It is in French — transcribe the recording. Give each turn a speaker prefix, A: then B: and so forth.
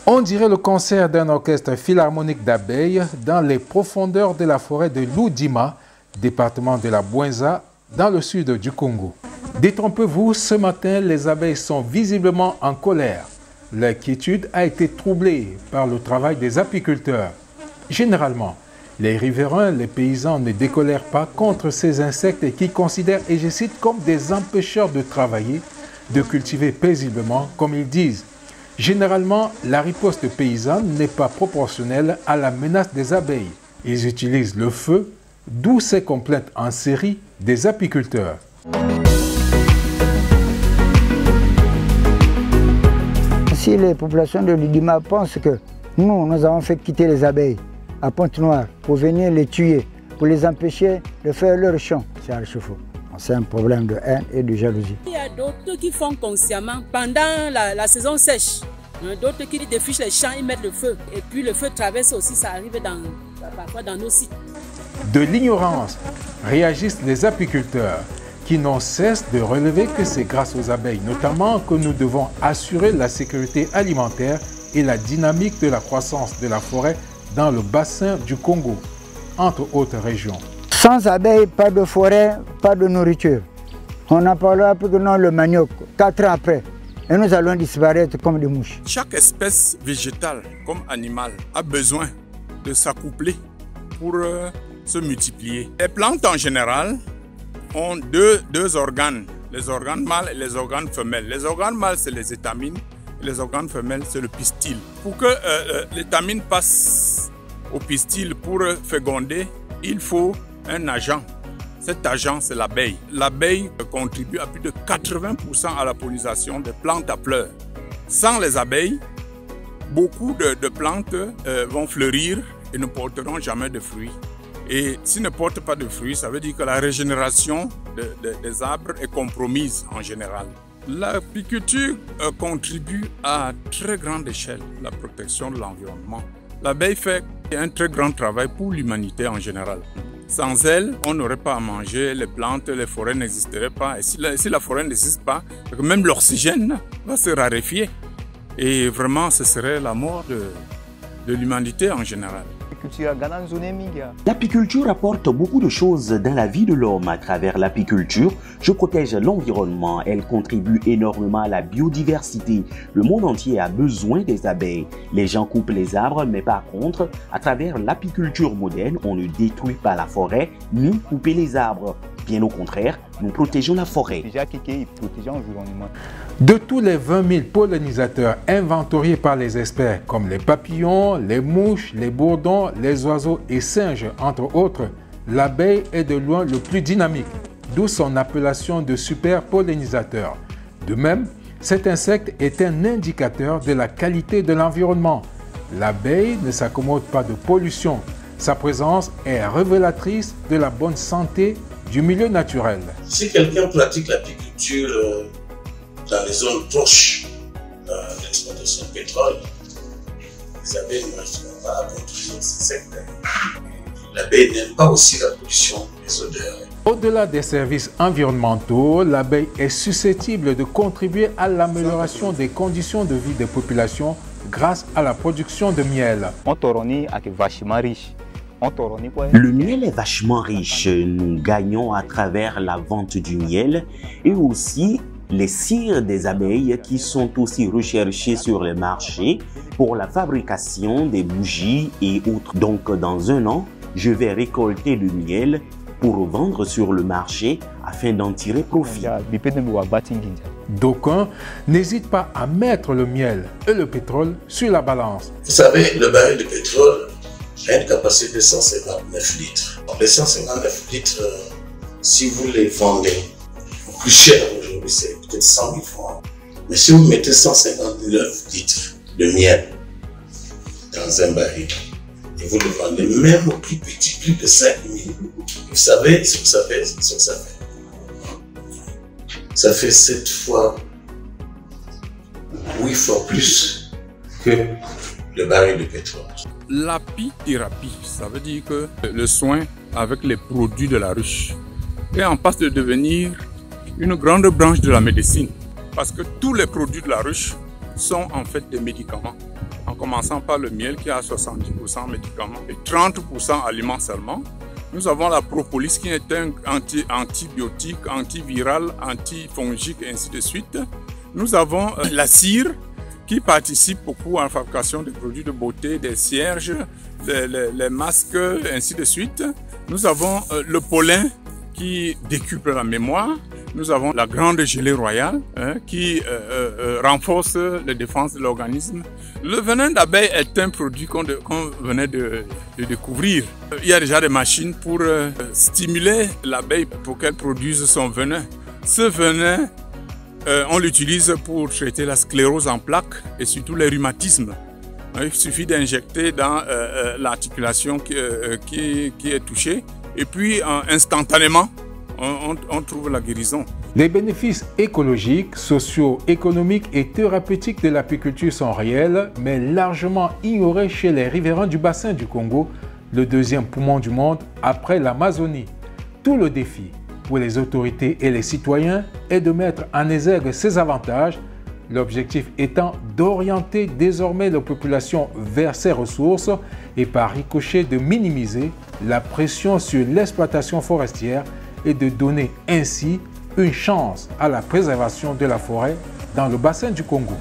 A: On dirait le concert d'un orchestre philharmonique d'abeilles dans les profondeurs de la forêt de Loudima, département de la Bouenza, dans le sud du Congo. Détrompez-vous, ce matin, les abeilles sont visiblement en colère. Leur quiétude a été troublée par le travail des apiculteurs. Généralement, les riverains, les paysans ne décolèrent pas contre ces insectes qu'ils considèrent, et je cite, comme des empêcheurs de travailler, de cultiver paisiblement, comme ils disent. Généralement, la riposte paysanne n'est pas proportionnelle à la menace des abeilles. Ils utilisent le feu, d'où ces complaintes en série des apiculteurs.
B: Si les populations de Loudima pensent que nous avons fait quitter les abeilles à Pointe-Noire pour venir les tuer, pour les empêcher de faire leur champ, c'est archi-faux. C'est un problème de haine et de jalousie.
C: Il y a d'autres qui font consciemment pendant la saison sèche. D'autres qui défichent les champs, ils mettent le feu. Et puis le feu traverse aussi, ça arrive parfois dans nos sites.
A: De l'ignorance réagissent les apiculteurs qui n'ont cesse de relever que c'est grâce aux abeilles, notamment, que nous devons assurer la sécurité alimentaire et la dynamique de la croissance de la forêt dans le bassin du Congo, entre autres régions.
B: Sans abeilles, pas de forêt, pas de nourriture. On en parlera pour que non le manioc, 4 ans après, et nous allons disparaître comme des mouches.
D: Chaque espèce végétale comme animale a besoin de s'accoupler pour se multiplier. Les plantes en général ont deux organes, les organes mâles et les organes femelles. Les organes mâles, c'est les étamines, et les organes femelles, c'est le pistil. Pour que l'étamine passe au pistil pour féconder, il faut un agent. Cet agent, c'est l'abeille. L'abeille contribue à plus de 80% à la pollinisation des plantes à fleurs. Sans les abeilles, beaucoup de plantes vont fleurir et ne porteront jamais de fruits. Et s'ils ne portent pas de fruits, ça veut dire que la régénération des arbres est compromise en général. L'apiculture contribue à très grande échelle la protection de l'environnement. L'abeille fait un très grand travail pour l'humanité en général. Sans elle, on n'aurait pas à manger, les plantes, les forêts n'existeraient pas. Et si la forêt n'existe pas, même l'oxygène va se raréfier. Et vraiment, ce serait la mort de l'humanité en général.
E: L'apiculture apporte beaucoup de choses dans la vie de l'homme. À travers l'apiculture, je protège l'environnement. Elle contribue énormément à la biodiversité. Le monde entier a besoin des abeilles. Les gens coupent les arbres, mais par contre, à travers l'apiculture moderne, on ne détruit pas la forêt ni couper les arbres. Bien au contraire, nous protégeons la forêt.
A: De tous les 20 000 pollinisateurs inventoriés par les experts, comme les papillons, les mouches, les bourdons, les oiseaux et singes, entre autres, l'abeille est de loin le plus dynamique, d'où son appellation de super pollinisateur. De même, cet insecte est un indicateur de la qualité de l'environnement. L'abeille ne s'accommode pas de pollution. Sa présence est révélatrice de la bonne santé du milieu naturel.
F: Si quelqu'un pratique l'apiculture dans les zones proches de l'exploitation de pétrole, les abeilles ne marcheront pas à contrôler ces insectes. L'abeille n'aime pas aussi la pollution des odeurs.
A: Au-delà des services environnementaux, l'abeille est susceptible de contribuer à l'amélioration des conditions de vie des populations grâce à la production de miel.
E: Le miel est vachement riche. Nous gagnons à travers la vente du miel et aussi les cires des abeilles qui sont aussi recherchées sur les marchés pour la fabrication des bougies et autres. Donc dans un an, je vais récolter le miel pour vendre sur le marché afin d'en tirer profit.
A: D'aucuns n'hésitent pas à mettre le miel et le pétrole sur la balance.
F: Vous savez, le baril de pétrole a une capacité de 159 litres. Les 159 litres, si vous les vendez plus cher aujourd'hui, c'est peut-être 100 000 francs. Mais si vous mettez 159 litres de miel dans un baril, et vous le vendez même au plus petit, plus de 5 000, vous savez ce que ça fait, ça fait 7 fois, 8 fois plus que le baril de pétrole.
D: L'apithérapie, ça veut dire que le soin avec les produits de la ruche est en passe de devenir une grande branche de la médecine. Parce que tous les produits de la ruche sont en fait des médicaments. En commençant par le miel qui a 70% médicaments et 30% aliments seulement. Nous avons la propolis qui est un antibiotique, antiviral, antifongique et ainsi de suite. Nous avons la cire qui participe beaucoup à la fabrication des produits de beauté, des cierges, les masques, ainsi de suite. Nous avons le pollen qui décuple la mémoire. Nous avons la grande gelée royale qui renforce les défenses de l'organisme. Le venin d'abeille est un produit qu'on venait de découvrir. Il y a déjà des machines pour stimuler l'abeille pour qu'elle produise son venin. Ce venin, on l'utilise pour traiter la sclérose en plaques et surtout les rhumatismes. Il suffit d'injecter dans l'articulation qui est touchée et puis instantanément, on trouve la guérison.
A: Les bénéfices écologiques, socio-économiques et thérapeutiques de l'apiculture sont réels, mais largement ignorés chez les riverains du bassin du Congo, le deuxième poumon du monde après l'Amazonie. Tout le défi pour les autorités et les citoyens est de mettre en exergue ces avantages, l'objectif étant d'orienter désormais la population vers ces ressources et par ricochet de minimiser la pression sur l'exploitation forestière et de donner ainsi une chance à la préservation de la forêt dans le bassin du Congo.